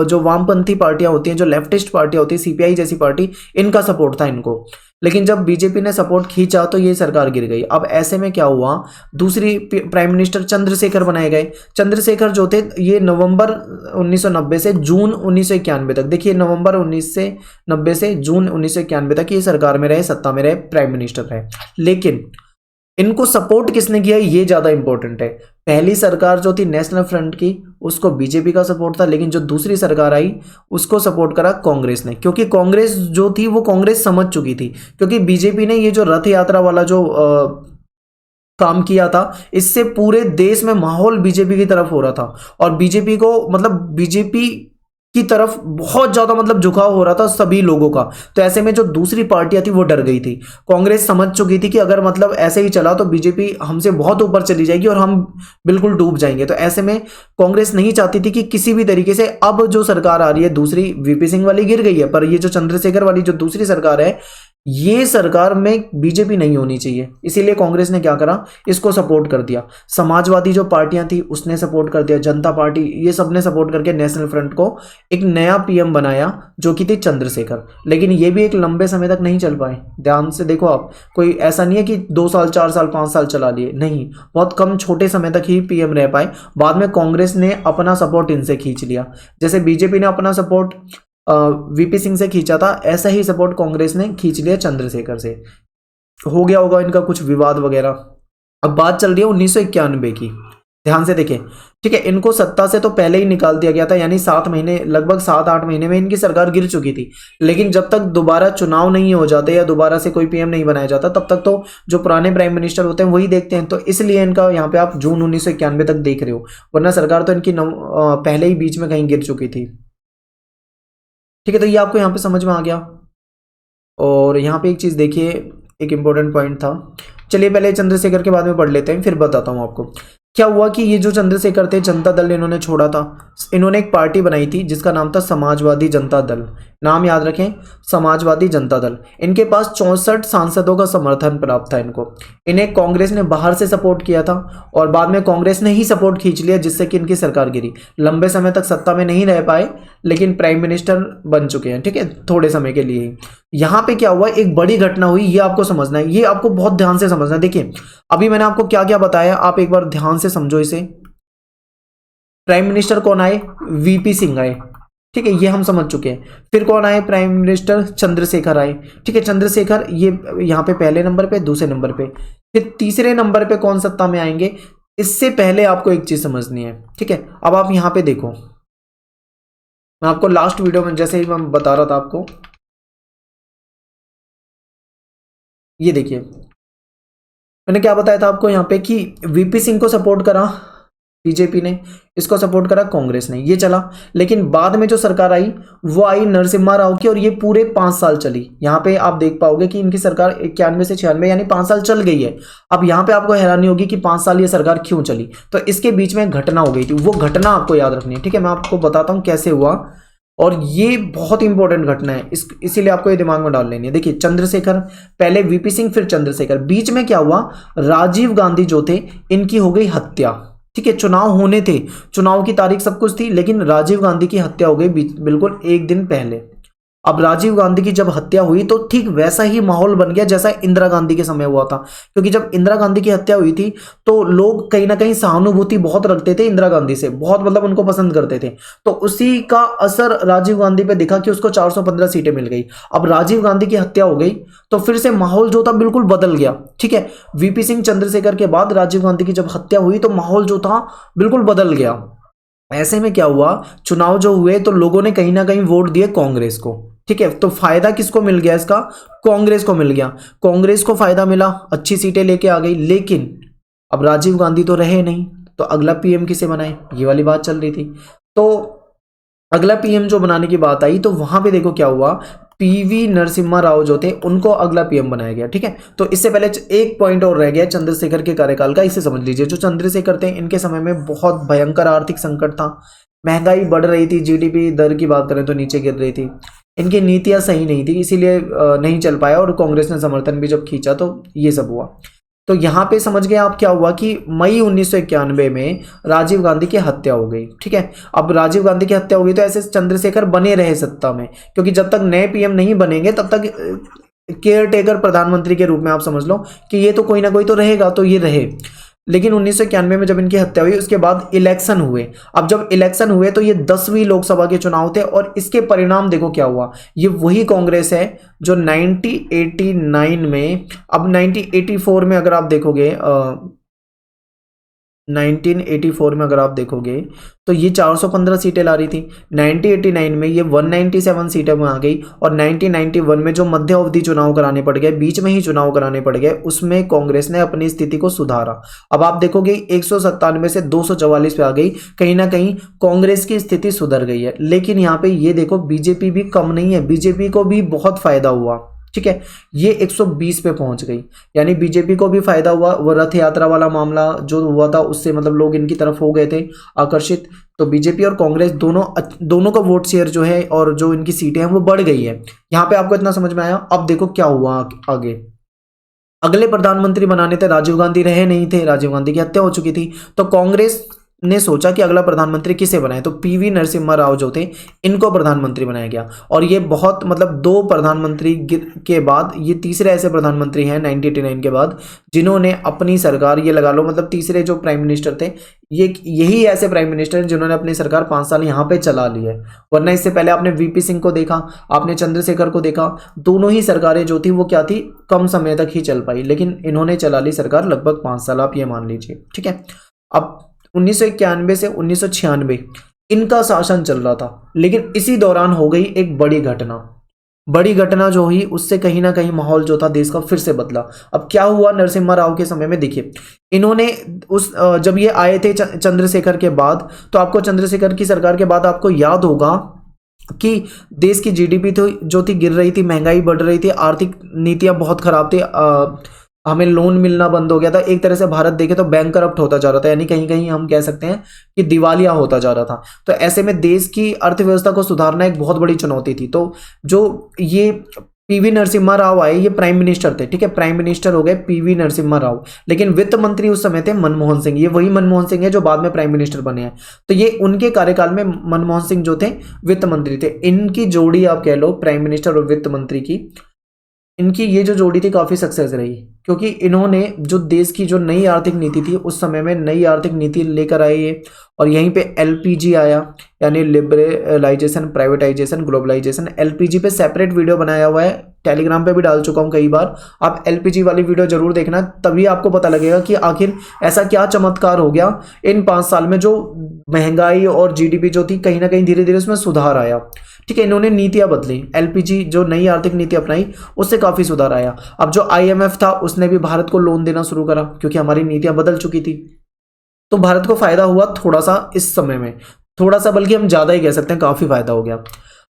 जो वामपंथी पार्टियां होती हैं, जो लेफ्टिस्ट पार्टियां होती है, सीपीआई जैसी पार्टी, इनका सपोर्ट था इनको। लेकिन जब बीजेपी ने सपोर्ट खींचा तो ये सरकार गिर गई। अब ऐसे में क्या हुआ? दूसरी प्राइम मिनिस्टर चंद्रशेखर बनाए गए। चंद्रशेखर जो थे ये नवंबर 1990 से जून 1991 तक, देखिए नवंबर 1990 से जून 1991 तक ये सरकार में रहे, सत्ता में रहे, प्राइम मिनिस्टर रहे। लेकिन इनको सपोर्ट किसने किया, ये ज्यादा इंपॉर्टेंट है। पहली सरकार जो थी नेशनल फ्रंट की, उसको बीजेपी का सपोर्ट था, लेकिन जो दूसरी सरकार आई उसको सपोर्ट करा कांग्रेस ने, क्योंकि कांग्रेस जो थी वो कांग्रेस समझ चुकी थी, क्योंकि बीजेपी ने ये जो रथ यात्रा वाला जो काम किया था, इससे पूरे देश में माहौल बीजेपी की तरफ हो रहा था और बीजेपी को मतलब बीजेपी की तरफ बहुत ज्यादा मतलब झुकाव हो रहा था सभी लोगों का। तो ऐसे में जो दूसरी पार्टियां थी वो डर गई थी। कांग्रेस समझ चुकी थी कि अगर मतलब ऐसे ही चला तो बीजेपी हमसे बहुत ऊपर चली जाएगी और हम बिल्कुल डूब जाएंगे। तो ऐसे में कांग्रेस नहीं चाहती थी कि किसी भी तरीके से, अब जो सरकार आ रही है दूसरी, वीपी सिंह वाली गिर गई है, पर ये जो चंद्रशेखर वाली जो दूसरी सरकार है, ये सरकार में बीजेपी नहीं होनी चाहिए। इसीलिए कांग्रेस ने क्या करा? इसको सपोर्ट कर दिया। समाजवादी जो पार्टियां थी उसने सपोर्ट कर दिया, जनता पार्टी, ये सब ने सपोर्ट करके नेशनल फ्रंट को एक नया पीएम बनाया जो कि थी चंद्रशेखर। लेकिन ये भी एक लंबे समय तक नहीं चल पाए। ध्यान से देखो आप, कोई ऐसा नहीं है कि 2 साल 4 साल 5 साल चला लिए, नहीं, बहुत कम छोटे समय तक ही पीएम रह पाए। बाद में कांग्रेस ने अपना सपोर्ट इनसे खींच लिया। जैसे बीजेपी ने अपना सपोर्ट वीपी सिंह से खींचा था, ऐसा ही सपोर्ट कांग्रेस ने खींच लिया चंद्रशेखर से। हो गया होगा इनका कुछ विवाद वगैरह। अब बात चल रही है 1991 की, ध्यान से देखें। ठीक है, इनको सत्ता से तो पहले ही निकाल दिया गया था, यानी 7 महीने, लगभग 7-8 महीने में इनकी सरकार गिर चुकी थी। लेकिन जब तक दोबारा चुनाव नहीं हो जाते या दोबारा से कोई पीएम नहीं बनाया जाता, तब तक तो जो पुराने प्राइम मिनिस्टर होते हैं वही देखते हैं। तो इसलिए इनका यहाँ पे आप जून 1991 तक देख रहे हो, वरना सरकार तो इनकी पहले ही बीच में कहीं गिर चुकी थी। ठीक है, तो ये आपको यहाँ पे समझ में आ गया। और यहाँ पे एक चीज़ देखिए, एक इंपॉर्टेंट पॉइंट था। चलिए पहले चंद्रशेखर के बाद में पढ़ लेते हैं, फिर बताता हूँ आपको क्या हुआ। कि ये जो चंद्रशेखर थे, जनता दल इन्होंने छोड़ा था। इन्होंने एक पार्टी बनाई थी जिसका नाम था समाजवादी जनता दल। नाम याद रखें, समाजवादी जनता दल। इनके पास 64 सांसदों का समर्थन प्राप्त था इनको। इन्हें कांग्रेस ने बाहर से सपोर्ट किया था और बाद में कांग्रेस ने ही सपोर्ट खींच लिया, जिससे कि इनकी सरकार गिरी। लंबे समय तक सत्ता में नहीं रह पाए, लेकिन प्राइम मिनिस्टर बन चुके हैं। ठीक है, थोड़े समय के लिए। यहाँ पे क्या हुआ, एक बड़ी घटना हुई, ये आपको समझना है, ये आपको बहुत ध्यान से समझना है। देखिए अभी मैंने आपको क्या क्या बताया, आप एक बार ध्यान से समझो इसे। प्राइम मिनिस्टर कौन आए? वीपी सिंह आए। ठीक है, ये हम समझ चुके हैं। फिर कौन आए? प्राइम मिनिस्टर चंद्रशेखर आए। ठीक है, चंद्रशेखर ये यहाँ पे पहले नंबर पे, दूसरे नंबर पे। फिर तीसरे नंबर पे कौन सत्ता में आएंगे? इससे पहले आपको एक चीज समझनी है। ठीक है, अब आप यहाँ पे देखो, मैं आपको लास्ट वीडियो में जैसे ही मैं बता रहा था आपको, ये देखिए मैंने क्या बताया था आपको यहाँ पे कि वीपी सिंह को सपोर्ट करा बीजेपी ने, इसको सपोर्ट करा कांग्रेस ने, ये चला। लेकिन बाद में जो सरकार आई वो आई नरसिम्हा राव की, और ये पूरे 5 साल चली। यहाँ पे आप देख पाओगे कि इनकी सरकार 91 से 96 यानी 5 साल चल गई है। अब यहाँ पे आपको हैरानी होगी कि 5 साल ये सरकार क्यों चली, तो इसके बीच में घटना हो गई थी। वो घटना आपको याद रखनी है। ठीक है, मैं आपको बताता हूँ कैसे हुआ। और ये बहुत इंपॉर्टेंट घटना है, इसीलिए आपको ये दिमाग में डाल लेनी है। देखिए चंद्रशेखर, पहले वीपी सिंह फिर चंद्रशेखर, बीच में क्या हुआ, राजीव गांधी जो थे इनकी हो गई हत्या। ठीक है, चुनाव होने थे, चुनाव की तारीख सब कुछ थी, लेकिन राजीव गांधी की हत्या हो गई बिल्कुल एक दिन पहले। अब राजीव गांधी की जब हत्या हुई तो ठीक वैसा ही माहौल बन गया जैसा इंदिरा गांधी के समय हुआ था, क्योंकि जब इंदिरा गांधी की हत्या हुई थी तो लोग कहीं ना कहीं सहानुभूति बहुत रखते थे इंदिरा गांधी से, बहुत मतलब उनको पसंद करते थे। तो उसी का असर राजीव गांधी पे दिखा कि उसको 415 सीटें मिल गई। अब राजीव गांधी की हत्या हो गई तो फिर से माहौल जो था बिल्कुल बदल गया। ठीक है, वीपी सिंह चंद्रशेखर के बाद राजीव गांधी की जब हत्या हुई तो माहौल जो था बिल्कुल बदल गया। ऐसे में क्या हुआ, चुनाव जो हुए तो लोगों ने कहीं ना कहीं वोट दिए कांग्रेस को। ठीक है, तो फायदा किसको मिल गया इसका, कांग्रेस को मिल गया। कांग्रेस को फायदा मिला, अच्छी सीटें लेके आ गई, लेकिन अब राजीव गांधी तो रहे नहीं, तो अगला पीएम किसे बनाए, ये वाली बात चल रही थी। तो अगला पीएम जो बनाने की बात आई तो वहां पे देखो क्या हुआ, पीवी नरसिम्हा राव जो थे उनको अगला पीएम बनाया गया। ठीक है, तो इससे पहले एक पॉइंट और रह गया चंद्रशेखर के कार्यकाल का, इसे समझ लीजिए। जो चंद्रशेखर थे इनके समय में बहुत भयंकर आर्थिक संकट था, महंगाई बढ़ रही थी, जीडीपी दर की बात करें तो नीचे गिर रही थी, इनकी नीतियां सही नहीं थी, इसीलिए नहीं चल पाया, और कांग्रेस ने समर्थन भी जब खींचा तो ये सब हुआ। तो यहाँ पे समझ गए आप क्या हुआ कि मई 1991 में राजीव गांधी की हत्या हो गई। ठीक है, अब राजीव गांधी की हत्या हो गई तो ऐसे चंद्रशेखर बने रहे सत्ता में, क्योंकि जब तक नए पीएम नहीं बनेंगे तब तक केयर टेकर प्रधानमंत्री के रूप में आप समझ लो कि ये तो कोई ना कोई तो रहेगा, तो ये रहे। लेकिन 1991 में जब इनकी हत्या हुई उसके बाद इलेक्शन हुए। अब जब इलेक्शन हुए तो ये 10वीं लोकसभा के चुनाव थे, और इसके परिणाम देखो क्या हुआ, ये वही कांग्रेस है जो 1989 में, अब 1984 में अगर आप देखोगे 1984 में अगर आप देखोगे तो ये 415 सीटें ला रही थी, 1989 में ये 197 सीटें में आ गई, और 1991 में जो मध्य अवधि चुनाव कराने पड़ गए, बीच में ही चुनाव कराने पड़ गए, उसमें कांग्रेस ने अपनी स्थिति को सुधारा। अब आप देखोगे 197 से 244 पे आ गई, कहीं ना कहीं कांग्रेस की स्थिति सुधर गई है। लेकिन यहाँ पे ये देखो बीजेपी भी कम नहीं है, बीजेपी को भी बहुत फायदा हुआ। ठीक है, ये 120 पे पहुंच गई, यानी बीजेपी को भी फायदा हुआ। वो रथ यात्रा वाला मामला जो हुआ था उससे मतलब लोग इनकी तरफ हो गए थे आकर्षित, तो बीजेपी और कांग्रेस दोनों का वोट शेयर जो है और जो इनकी सीटें हैं वो बढ़ गई है। यहाँ पे आपको इतना समझ में आया। अब देखो क्या हुआ आगे, अगले प्रधानमंत्री बनाने थे, राजीव गांधी रहे नहीं थे, राजीव गांधी की हत्या हो चुकी थी, तो कांग्रेस ने सोचा कि अगला प्रधानमंत्री किसे बनाए, तो पीवी नरसिम्हा राव जो थे इनको प्रधानमंत्री बनाया गया। और ये बहुत मतलब 2 प्रधानमंत्री के बाद ये तीसरे ऐसे प्रधानमंत्री हैं 1989 के बाद जिन्होंने अपनी सरकार, ये लगा लो मतलब तीसरे जो प्राइम मिनिस्टर थे, ये यही ऐसे प्राइम मिनिस्टर हैं जिन्होंने अपनी सरकार 5 साल यहाँ पे चला ली है। वरना इससे पहले आपने वीपी सिंह को देखा, आपने चंद्रशेखर को देखा, दोनों ही सरकारें जो थी वो क्या थी, कम समय तक ही चल पाई, लेकिन इन्होंने चला ली सरकार लगभग 5 साल, आप ये मान लीजिए। ठीक है, अब 1991 से 1996 इनका शासन चल रहा था, लेकिन इसी दौरान हो गई एक बड़ी घटना जो हुई उससे कहीं ना कहीं माहौल जो था देश का फिर से बदला। अब क्या हुआ नरसिम्हा राव के समय में, देखिए इन्होंने जब ये आए थे चंद्रशेखर के बाद, तो आपको चंद्रशेखर की सरकार के बाद आपको याद होगा कि देश की जीडीपी तो जो थी गिर रही थी, महंगाई बढ़ रही थी, आर्थिक नीतियां बहुत खराब थी, हमें लोन मिलना बंद हो गया था। एक तरह से भारत देखे तो बैंक करप्ट होता जा रहा था, यानी कहीं कहीं हम कह सकते हैं कि दिवालिया होता जा रहा था। तो ऐसे में देश की अर्थव्यवस्था को सुधारना एक बहुत बड़ी चुनौती थी। तो जो ये पीवी नरसिम्हा राव आए, ये प्राइम मिनिस्टर थे। ठीक है, प्राइम मिनिस्टर हो गए पीवी नरसिम्हा राव, लेकिन वित्त मंत्री उस समय थे मनमोहन सिंह। ये वही मनमोहन सिंह है जो बाद में प्राइम मिनिस्टर बने हैं। तो ये उनके कार्यकाल में मनमोहन सिंह जो थे वित्त मंत्री थे। इनकी जोड़ी आप कह लो प्राइम मिनिस्टर और वित्त मंत्री की, इनकी ये जो जोड़ी थी काफ़ी सक्सेस रही, क्योंकि इन्होंने जो देश की जो नई आर्थिक नीति थी उस समय में नई आर्थिक नीति लेकर आए ये, और यहीं पे एलपीजी आया, यानी लिबरलाइजेशन, प्राइवेटाइजेशन, ग्लोबलाइजेशन। एलपीजी पे सेपरेट वीडियो बनाया हुआ है, टेलीग्राम पे भी डाल चुका हूँ कई बार, आप एलपीजी वाली वीडियो जरूर देखना, तभी आपको पता लगेगा कि आखिर ऐसा क्या चमत्कार हो गया इन 5 साल में जो महंगाई और जीडीपी जो थी कहीं ना कहीं धीरे धीरे उसमें सुधार आया। ठीक है, इन्होंने नीतियां बदली, एलपीजी जो नई आर्थिक नीति अपनाई उससे काफी सुधार आया। अब जो आईएमएफ था उसने भी भारत को लोन देना शुरू करा, क्योंकि हमारी नीतियां बदल चुकी थी। तो भारत को फायदा हुआ थोड़ा सा इस समय में, थोड़ा सा बल्कि हम ज्यादा ही कह सकते हैं, काफी फायदा हो गया।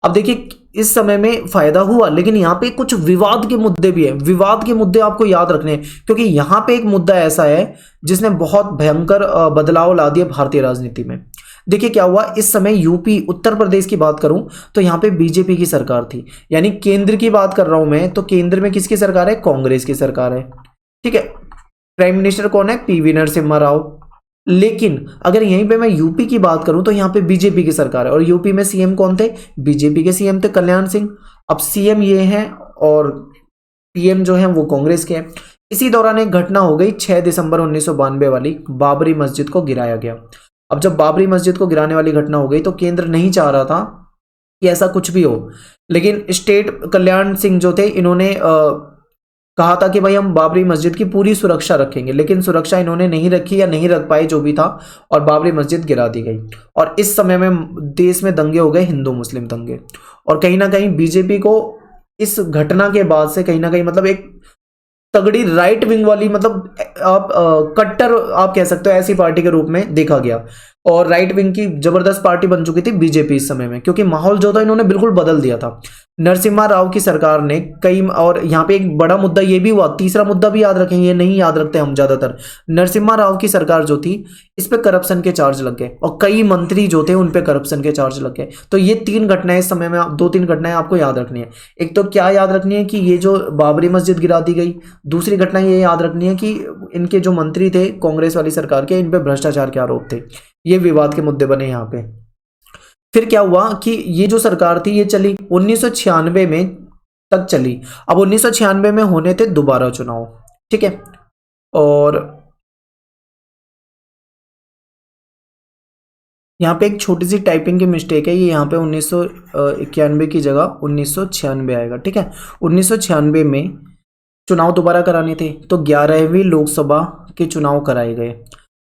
अब देखिए इस समय में फायदा हुआ, लेकिन यहाँ पे कुछ विवाद के मुद्दे भी है। विवाद के मुद्दे आपको याद रखने हैं, क्योंकि यहाँ पे एक मुद्दा ऐसा है जिसने बहुत भयंकर बदलाव ला दिया भारतीय राजनीति में। देखिए क्या हुआ, इस समय यूपी उत्तर प्रदेश की बात करूं तो यहाँ पे बीजेपी की सरकार थी, यानी केंद्र की बात कर रहा हूं मैं, तो केंद्र में किसकी सरकार है, कांग्रेस की सरकार है, ठीक है। प्राइम मिनिस्टर कौन है, पीवी नरसिम्हा राव। लेकिन अगर यहीं पे मैं यूपी की बात करूं तो यहाँ पे बीजेपी की सरकार है, और यूपी में सीएम कौन थे, बीजेपी के सीएम थे कल्याण सिंह। अब सीएम ये हैं और पीएम जो है वो कांग्रेस के हैं। इसी दौरान एक घटना हो गई 6 दिसंबर 1992 वाली, बाबरी मस्जिद को गिराया गया। अब जब बाबरी मस्जिद को गिराने वाली घटना हो गई तो केंद्र नहीं चाह रहा था कि ऐसा कुछ भी हो, लेकिन स्टेट कल्याण सिंह जो थे इन्होंने कहा था कि भाई हम बाबरी मस्जिद की पूरी सुरक्षा रखेंगे, लेकिन सुरक्षा इन्होंने नहीं रखी या नहीं रख पाए जो भी था, और बाबरी मस्जिद गिरा दी गई। और इस समय में देश में दंगे हो गए, हिंदू मुस्लिम दंगे। और कहीं ना कहीं बीजेपी को इस घटना के बाद से कहीं ना कहीं मतलब एक तगड़ी राइट विंग वाली, मतलब आप कट्टर आप कह सकते हो ऐसी पार्टी के रूप में देखा गया, और राइट विंग की जबरदस्त पार्टी बन चुकी थी बीजेपी इस समय में, क्योंकि माहौल जो था इन्होंने बिल्कुल बदल दिया था। नरसिम्हा राव की सरकार ने कई, और यहाँ पे एक बड़ा मुद्दा ये भी हुआ, तीसरा मुद्दा भी याद रखें, ये नहीं याद रखते हम ज्यादातर। नरसिम्हा राव की सरकार जो थी इस पे करप्शन के चार्ज लग गए, और कई मंत्री जो थे उन पे करप्शन के चार्ज लग गए। तो ये 3 घटनाएं इस समय में, 2-3 घटनाएं आपको याद रखनी है। एक तो क्या याद रखनी है कि ये जो बाबरी मस्जिद गिरा दी गई, दूसरी घटना ये याद रखनी है कि इनके जो मंत्री थे कांग्रेस वाली सरकार के, इन पे भ्रष्टाचार के आरोप थे, ये विवाद के मुद्दे बने यहाँ पे। फिर क्या हुआ कि ये जो सरकार थी ये चली 1996 में तक चली। अब 1996 में होने थे दोबारा चुनाव, ठीक है। और यहाँ पे एक छोटी सी टाइपिंग की मिस्टेक है, ये यहाँ पे 1991 की जगह 1996 आएगा, ठीक है। 1996 में चुनाव दोबारा कराने थे, तो 11वीं लोकसभा के चुनाव कराए गए।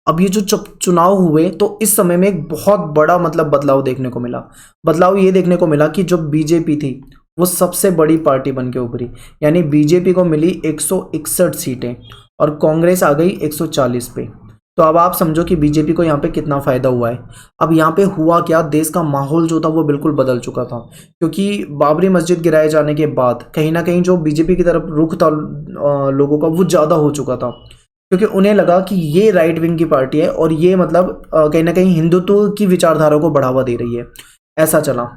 अब ये जो चुनाव हुए तो इस समय में एक बहुत बड़ा मतलब बदलाव देखने को मिला। बदलाव ये देखने को मिला कि जो बीजेपी थी वो सबसे बड़ी पार्टी बन के उभरी, यानी बीजेपी को मिली 161 सीटें और कांग्रेस आ गई 140 पे। तो अब आप समझो कि बीजेपी को यहाँ पे कितना फायदा हुआ है। अब यहाँ पे हुआ क्या, देश का माहौल जो था वो बिल्कुल बदल चुका था, क्योंकि बाबरी मस्जिद गिराए जाने के बाद कहीं ना कहीं जो बीजेपी की तरफ रुख था लोगों का वो ज़्यादा हो चुका था, क्योंकि उन्हें लगा कि ये राइट विंग की पार्टी है और ये मतलब कहीं ना कहीं हिंदुत्व की विचारधारा को बढ़ावा दे रही है, ऐसा चला।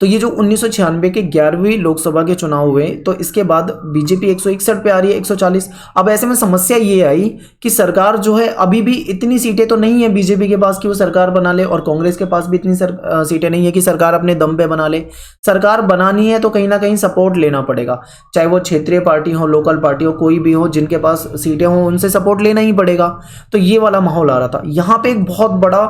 तो ये जो 1996 के 11वीं लोकसभा के चुनाव हुए तो इसके बाद बीजेपी 161 पे आ रही है, 140। अब ऐसे में समस्या ये आई कि सरकार जो है अभी भी इतनी सीटें तो नहीं है बीजेपी के पास कि वो सरकार बना ले, और कांग्रेस के पास भी इतनी सीटें नहीं है कि सरकार अपने दम पे बना ले। सरकार बनानी है तो कहीं ना कहीं सपोर्ट लेना पड़ेगा, चाहे वो क्षेत्रीय पार्टी हो, लोकल पार्टी हो, कोई भी हो, जिनके पास सीटें हों उनसे सपोर्ट लेना ही पड़ेगा। तो ये वाला माहौल आ रहा था। यहाँ पे एक बहुत बड़ा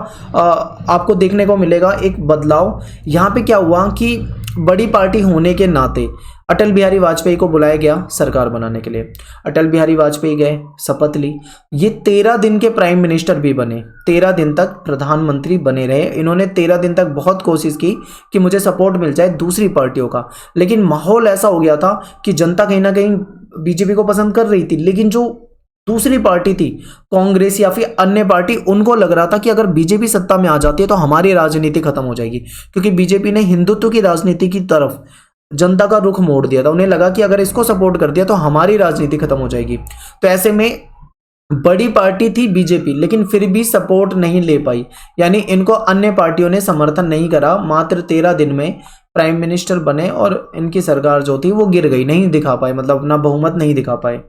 आपको देखने को मिलेगा एक बदलाव। यहाँ पे क्या हुआ कि बड़ी पार्टी होने के नाते अटल बिहारी वाजपेयी को बुलाया गया सरकार बनाने के लिए। अटल बिहारी वाजपेयी गए, शपथ ली, ये 13 दिन के प्राइम मिनिस्टर भी बने, 13 दिन तक प्रधानमंत्री बने रहे। इन्होंने 13 दिन तक बहुत कोशिश की कि मुझे सपोर्ट मिल जाए दूसरी पार्टियों का, लेकिन माहौल ऐसा हो गया था कि जनता कहीं ना कहीं बीजेपी को पसंद कर रही थी, लेकिन जो दूसरी पार्टी थी कांग्रेस या फिर अन्य पार्टी, उनको लग रहा था कि अगर बीजेपी सत्ता में आ जाती है तो हमारी राजनीति खत्म हो जाएगी, क्योंकि बीजेपी ने हिंदुत्व की राजनीति की तरफ जनता का रुख मोड़ दिया था। उन्हें लगा कि अगर इसको सपोर्ट कर दिया तो हमारी राजनीति खत्म हो जाएगी। तो ऐसे में बड़ी पार्टी थी बीजेपी, लेकिन फिर भी सपोर्ट नहीं ले पाई, यानी इनको अन्य पार्टियों ने समर्थन नहीं करा। मात्र 13 दिन में प्राइम मिनिस्टर बने और इनकी सरकार जो थी वो गिर गई, नहीं दिखा पाए, मतलब अपना बहुमत नहीं दिखा पाए।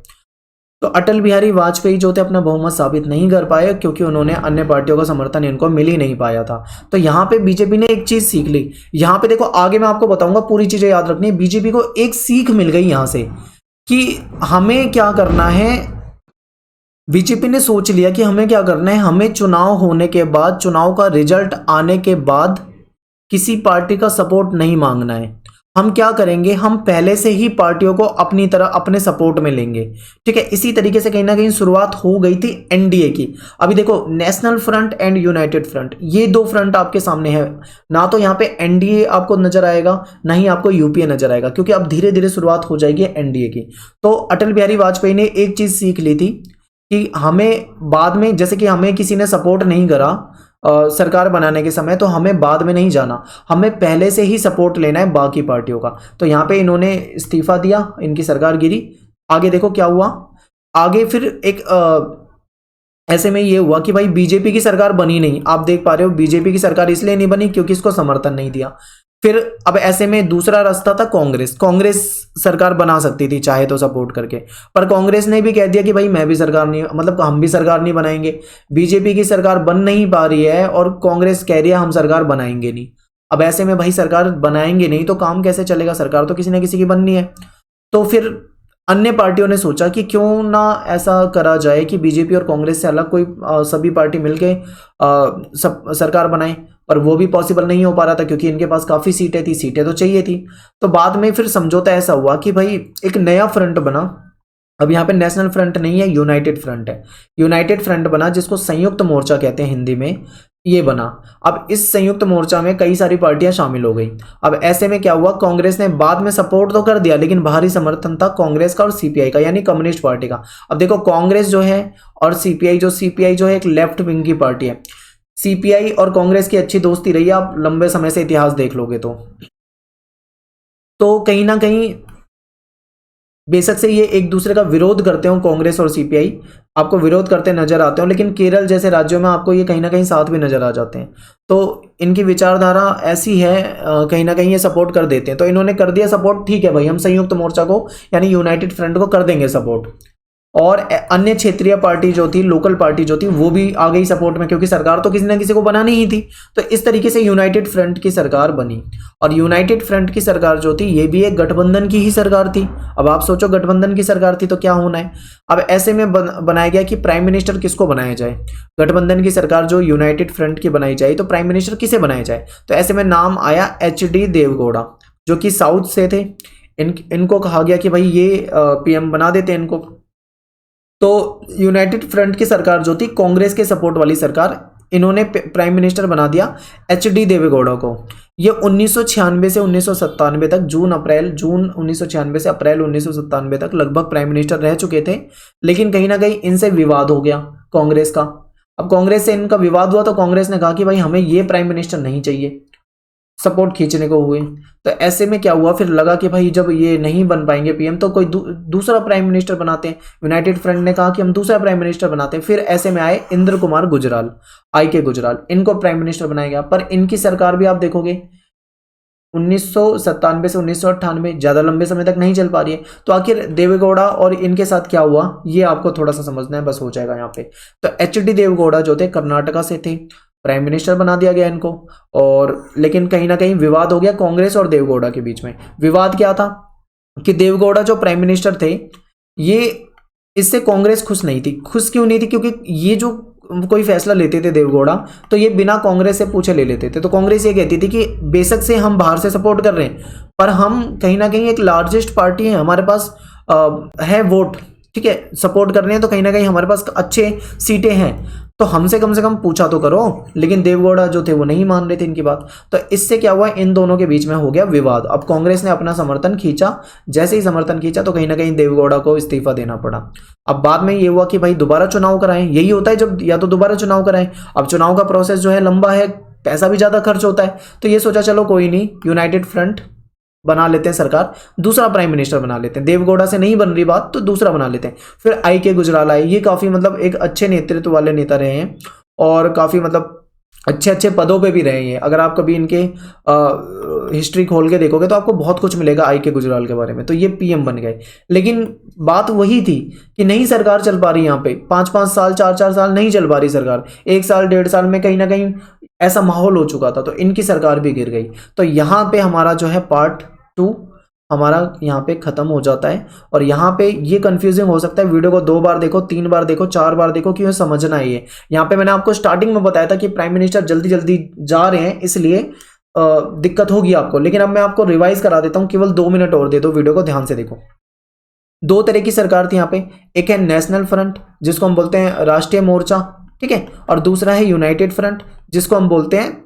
तो अटल बिहारी वाजपेयी जो थे अपना बहुमत साबित नहीं कर पाए, क्योंकि उन्होंने अन्य पार्टियों का समर्थन इनको मिल ही नहीं पाया था। तो यहाँ पे बीजेपी ने एक चीज सीख ली। यहाँ पे देखो आगे मैं आपको बताऊंगा, पूरी चीजें याद रखनी है। बीजेपी को एक सीख मिल गई यहाँ से कि हमें क्या करना है। बीजेपी ने सोच लिया कि हमें क्या करना है, हमें चुनाव होने के बाद, चुनाव का रिजल्ट आने के बाद किसी पार्टी का सपोर्ट नहीं मांगना है। हम क्या करेंगे, हम पहले से ही पार्टियों को अपनी तरह अपने सपोर्ट में लेंगे, ठीक है। इसी तरीके से कहीं ना कहीं शुरुआत हो गई थी एनडीए की। अभी देखो national front end United front, ये 2 फ्रंट आपके सामने है ना। तो यहाँ पे एनडीए आपको नजर आएगा, ना ही आपको यूपीए नजर आएगा, क्योंकि अब धीरे धीरे शुरुआत हो जाएगी एनडीए की। तो अटल बिहारी वाजपेयी ने एक चीज सीख ली थी कि हमें बाद में, जैसे कि हमें किसी ने सपोर्ट नहीं करा सरकार बनाने के समय, तो हमें बाद में नहीं जाना, हमें पहले से ही सपोर्ट लेना है बाकी पार्टियों का। तो यहाँ पे इन्होंने इस्तीफा दिया, इनकी सरकार गिरी। आगे देखो क्या हुआ, आगे फिर एक ऐसे में ये हुआ कि भाई बीजेपी की सरकार बनी नहीं। आप देख पा रहे हो बीजेपी की सरकार इसलिए नहीं बनी क्योंकि इसको समर्थन नहीं दिया। फिर अब ऐसे में दूसरा रास्ता था कांग्रेस। कांग्रेस सरकार बना सकती थी चाहे तो सपोर्ट करके, पर कांग्रेस ने भी कह दिया कि भाई मैं भी सरकार नहीं, मतलब हम भी सरकार नहीं बनाएंगे। बीजेपी की सरकार बन नहीं पा रही है और कांग्रेस कह रही है हम सरकार बनाएंगे नहीं। अब ऐसे में भाई सरकार बनाएंगे नहीं तो काम कैसे चलेगा, सरकार तो किसी ना किसी की बननी है। तो फिर अन्य पार्टियों ने सोचा कि क्यों ना ऐसा करा जाए कि बीजेपी और कांग्रेस से अलग कोई सभी पार्टी मिलके सब सरकार बनाए, पर वो भी पॉसिबल नहीं हो पा रहा था क्योंकि इनके पास काफ़ी सीटें तो चाहिए थी। तो बाद में फिर समझौता ऐसा हुआ कि भाई एक नया फ्रंट बना। अब यहाँ पे नेशनल फ्रंट नहीं है, यूनाइटेड फ्रंट है। यूनाइटेड फ्रंट बना जिसको संयुक्त मोर्चा कहते हैं हिंदी में, ये बना। अब इस संयुक्त मोर्चा में कई सारी पार्टियां शामिल हो गई। अब ऐसे में क्या हुआ, कांग्रेस ने बाद में सपोर्ट तो कर दिया लेकिन बाहरी समर्थन था कांग्रेस का और सीपीआई का, यानी कम्युनिस्ट पार्टी का। अब देखो कांग्रेस जो है और सीपीआई जो है एक लेफ्ट विंग की पार्टी है। सीपीआई और कांग्रेस की अच्छी दोस्ती रही है, आप लंबे समय से इतिहास देख लोगे तो कहीं ना कहीं बेशक से ये एक दूसरे का विरोध करते हो, कांग्रेस और सीपीआई आपको विरोध करते नजर आते हो, लेकिन केरल जैसे राज्यों में आपको ये कहीं ना कहीं साथ भी नजर आ जाते हैं। तो इनकी विचारधारा ऐसी है, कहीं ना कहीं ये सपोर्ट कर देते हैं। तो इन्होंने कर दिया सपोर्ट, ठीक है भाई हम संयुक्त मोर्चा को यानी यूनाइटेड फ्रंट को कर देंगे सपोर्ट। और अन्य क्षेत्रीय पार्टी जो थी, लोकल पार्टी जो थी, वो भी आ गई सपोर्ट में क्योंकि सरकार तो किसी ना किसी को बनानी ही थी। तो इस तरीके से यूनाइटेड फ्रंट की सरकार बनी। और यूनाइटेड फ्रंट की सरकार जो थी ये भी एक गठबंधन की ही सरकार थी। अब आप सोचो गठबंधन की सरकार थी तो क्या होना है। अब ऐसे में बनाया गया कि प्राइम मिनिस्टर किसको बनाया जाए। गठबंधन की सरकार जो यूनाइटेड फ्रंट की बनाई जाए तो प्राइम मिनिस्टर किसे बनाया जाए। तो ऐसे में नाम आया एचडी देवगौड़ा जो कि साउथ से थे। इनको कहा गया कि भाई ये पीएम बना देते हैं इनको। तो यूनाइटेड फ्रंट की सरकार जो थी कांग्रेस के सपोर्ट वाली सरकार, इन्होंने प्राइम मिनिस्टर बना दिया एचडी देवेगौड़ा को। ये 1996 से 1997 तक जून 1996 से अप्रैल 1997 तक लगभग प्राइम मिनिस्टर रह चुके थे। लेकिन कहीं ना कहीं इनसे विवाद हो गया कांग्रेस का। अब कांग्रेस से इनका विवाद हुआ तो कांग्रेस ने कहा कि भाई हमें ये प्राइम मिनिस्टर नहीं चाहिए, सपोर्ट खींचने को हुए। तो ऐसे में क्या हुआ, फिर लगा कि भाई जब ये नहीं बन पाएंगे पीएम तो कोई दूसरा प्राइम मिनिस्टर बनाते हैं। यूनाइटेड फ्रंट ने कहा कि हम दूसरा प्राइम मिनिस्टर बनाते हैं। फिर ऐसे में आए इंद्र कुमार गुजराल, आई.के. गुजराल, इनको प्राइम मिनिस्टर बनाया गया। पर इनकी सरकार भी आप देखोगे 1997 से 1998 ज्यादा लंबे समय तक नहीं चल पा रही है। तो आखिर देवेगौड़ा और इनके साथ क्या हुआ ये आपको थोड़ा सा समझना है, बस हो जाएगा यहाँ पे। तो एचडी देवेगौड़ा जो थे कर्नाटका से थे, प्राइम मिनिस्टर बना दिया गया इनको। और लेकिन कहीं ना कहीं विवाद हो गया कांग्रेस और देवेगौड़ा के बीच में। विवाद क्या था कि देवेगौड़ा जो प्राइम मिनिस्टर थे ये, इससे कांग्रेस खुश नहीं थी। खुश क्यों नहीं थी, क्योंकि ये जो कोई फैसला लेते थे देवेगौड़ा तो ये बिना कांग्रेस से पूछे ले लेते थे। तो कांग्रेस ये कहती थी कि बेशक से हम बाहर से सपोर्ट कर रहे हैं पर हम कहीं ना कहीं एक लार्जेस्ट पार्टी है, हमारे पास है वोट, ठीक है, सपोर्ट कर रहे हैं तो कहीं ना कहीं हमारे पास अच्छे सीटें हैं, तो हमसे कम से कम पूछा तो करो। लेकिन देवेगौड़ा जो थे वो नहीं मान रहे थे इनकी बात। तो इससे क्या हुआ, इन दोनों के बीच में हो गया विवाद। अब कांग्रेस ने अपना समर्थन खींचा, जैसे ही समर्थन खींचा तो कहीं ना कहीं देवेगौड़ा को इस्तीफा देना पड़ा। अब बाद में ये हुआ कि भाई दोबारा चुनाव कराएं, यही होता है जब या तो दोबारा चुनाव कराएं। अब चुनाव का प्रोसेस जो है लंबा है, पैसा भी ज्यादा खर्च होता है। तो ये सोचा चलो कोई नहीं, यूनाइटेड फ्रंट बना लेते हैं सरकार, दूसरा प्राइम मिनिस्टर बना लेते हैं। देवेगौड़ा से नहीं बन रही बात तो दूसरा बना लेते हैं। फिर आई.के. गुजराल आए, ये काफी मतलब एक अच्छे नेतृत्व वाले नेता रहे हैं और काफी मतलब अच्छे अच्छे पदों पे भी रहे हैं। अगर आप कभी इनके हिस्ट्री खोल के देखोगे तो आपको बहुत कुछ मिलेगा आई.के. गुजराल के बारे में। तो ये पीएम बन गए, लेकिन बात वही थी कि नहीं सरकार चल पा रही, यहाँ पे 5-5 साल 4-4 साल नहीं चल पा रही सरकार। 1 साल 1.5 साल में कहीं ना कहीं ऐसा माहौल हो चुका था, तो इनकी सरकार भी गिर गई। तो यहाँ पे हमारा जो है पार्ट 2 हमारा यहाँ पे खत्म हो जाता है। और यहाँ पे ये कंफ्यूजिंग हो सकता है, वीडियो को 2 बार देखो, 3 बार देखो, 4 बार देखो, क्यों समझना है ये। यहाँ पे मैंने आपको स्टार्टिंग में बताया था कि प्राइम मिनिस्टर जल्दी जल्दी जा रहे हैं इसलिए दिक्कत होगी आपको, लेकिन अब मैं आपको रिवाइज करा देता हूँ। केवल 2 मिनट और दे दो, वीडियो को ध्यान से देखो। 2 तरह की सरकार थी यहाँ पे, एक है नेशनल फ्रंट जिसको हम बोलते हैं राष्ट्रीय मोर्चा, ठीक है, और दूसरा है यूनाइटेड फ्रंट जिसको हम बोलते हैं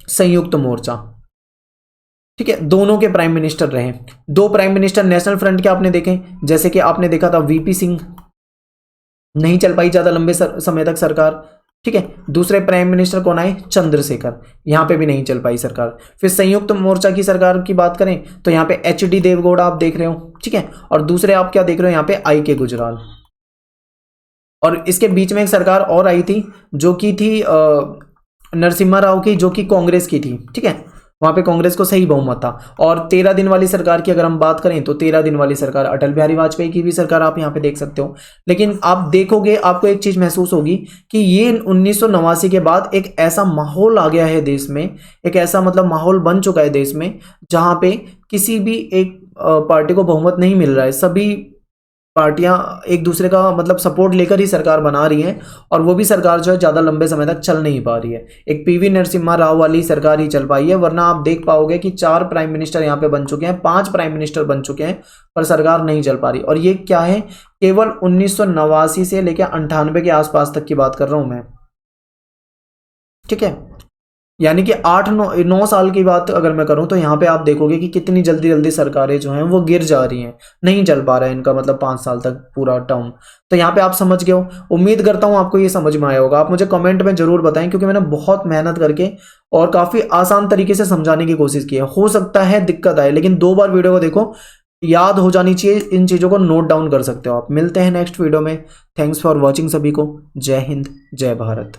संयुक्त मोर्चा, ठीक है। दोनों के प्राइम मिनिस्टर रहे। 2 प्राइम मिनिस्टर नेशनल फ्रंट के आपने देखे, जैसे कि आपने देखा था वीपी सिंह, नहीं चल पाई ज्यादा लंबे समय तक सरकार, ठीक है। दूसरे प्राइम मिनिस्टर कौन आए, चंद्रशेखर, यहां पे भी नहीं चल पाई सरकार। फिर संयुक्त मोर्चा की सरकार की बात करें तो यहाँ पे एचडी देवेगौड़ा आप देख रहे हो, ठीक है, और दूसरे आप क्या देख रहे हो यहाँ पे आई.के. गुजराल। और इसके बीच में एक सरकार और आई थी जो कि थी नरसिम्हा राव की, जो कि कांग्रेस की थी, ठीक है। वहां पे कांग्रेस को सही बहुमत था। और 13 दिन वाली सरकार की अगर हम बात करें तो 13 दिन वाली सरकार अटल बिहारी वाजपेयी की भी सरकार आप यहाँ पे देख सकते हो। लेकिन आप देखोगे, आपको एक चीज महसूस होगी कि ये 1989 के बाद एक ऐसा माहौल आ गया है देश में, एक ऐसा मतलब माहौल बन चुका है देश में जहां पे किसी भी एक पार्टी को बहुमत नहीं मिल रहा है। सभी पार्टियां एक दूसरे का मतलब सपोर्ट लेकर ही सरकार बना रही हैं, और वो भी सरकार जो है ज़्यादा लंबे समय तक चल नहीं पा रही है। एक पीवी नरसिम्हा राव वाली सरकार ही चल पाई है, वरना आप देख पाओगे कि 4 प्राइम मिनिस्टर यहाँ पे बन चुके हैं, 5 प्राइम मिनिस्टर बन चुके हैं, पर सरकार नहीं चल पा रही। और ये क्या है, केवल 1989 से लेकर 98 के आसपास तक की बात कर रहा हूं मैं, ठीक है। यानी कि 8-9 साल की बात अगर मैं करूं तो यहाँ पे आप देखोगे कि कितनी जल्दी जल्दी सरकारें जो हैं वो गिर जा रही हैं, नहीं चल पा रहा है इनका मतलब 5 साल तक पूरा टर्म। तो यहाँ पे आप समझ गए हो। उम्मीद करता हूँ आपको ये समझ में आया होगा। आप मुझे कमेंट में जरूर बताएं, क्योंकि मैंने बहुत मेहनत करके और काफ़ी आसान तरीके से समझाने की कोशिश की है। हो सकता है दिक्कत आए, लेकिन 2 बार वीडियो को देखो, याद हो जानी चाहिए, इन चीज़ों को नोट डाउन कर सकते हो आप। मिलते हैं नेक्स्ट वीडियो में। थैंक्स फॉर वॉचिंग सभी को। जय हिंद, जय भारत।